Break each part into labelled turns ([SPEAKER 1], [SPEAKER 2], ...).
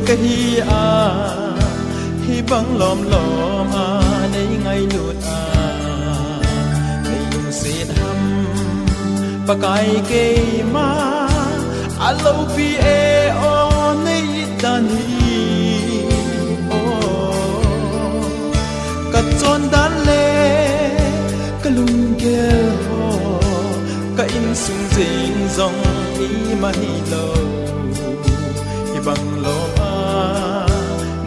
[SPEAKER 1] cái hi hi băng lom lom nay ngày lụt nay lung xịt hầm và cái mà lâu pi o nay tan hi cắt chọn đan lê cái lung kia cái in sung dinh dòng ý mà hi lâu hi băng lom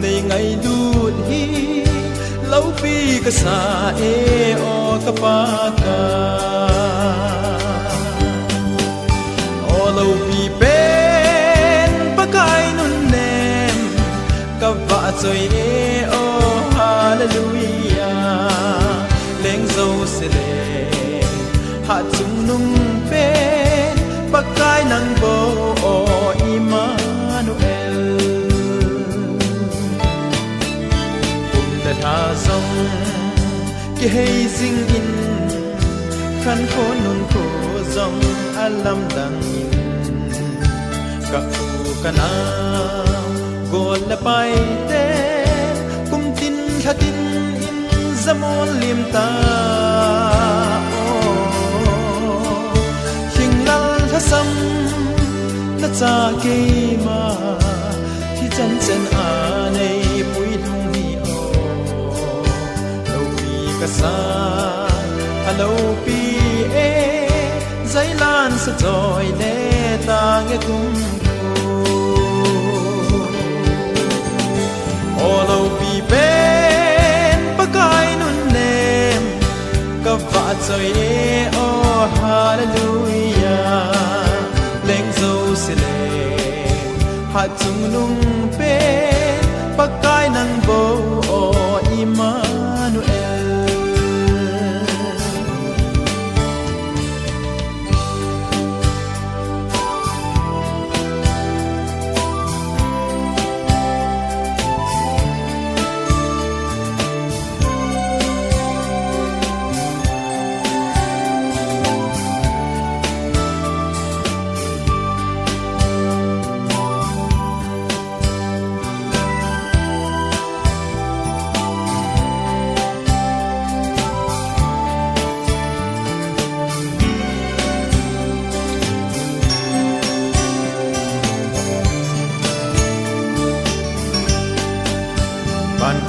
[SPEAKER 1] nay ngày lụt hi lâu pi cái sa o cái pa ka lâu pi bên bắc ai nun nem cả vợ chơi o hallelujah lên dâu sẽ lên hạ chung nung bên bắc ai nắng bầu o Emmanuel đã tha dòng cái hay dinh in khăn khô nun khô dòng alam đằng ka kana gol la pai te kum tin thatin in zamon lim ta hing lal thasam na cha ke ma thi chan chen a nei pui thung hi o lo pi ka sa hello pi zai lan sa joy le ta nghe kum Olo pi ben pakai nun nem ka va choi o hallelujah leng zo sile ha chung lung pen pakai nang bo o Emmanuel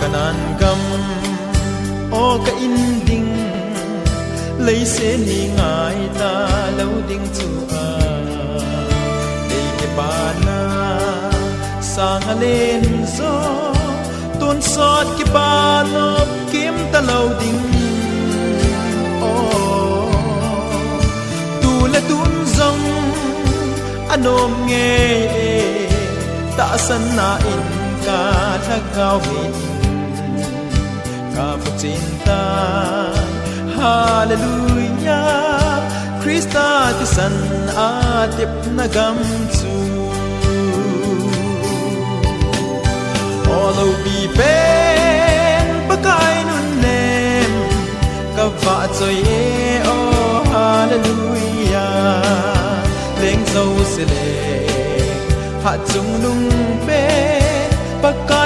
[SPEAKER 1] kanan gam o ka in ding lấy se ni ngai ta lâu ding chu a dei ke pa na sang lên zo tuôn sót ke pa nop kim ta lâu ding o tu le tun zong anom nghe ta san na in ka tha gao hin Kapag cinta Hallelujah Krista tisan atip na gamsu Olo bipen Bagay nun nem Kava choy o Hallelujah Leng zau sile Hat chung nung pen Bagay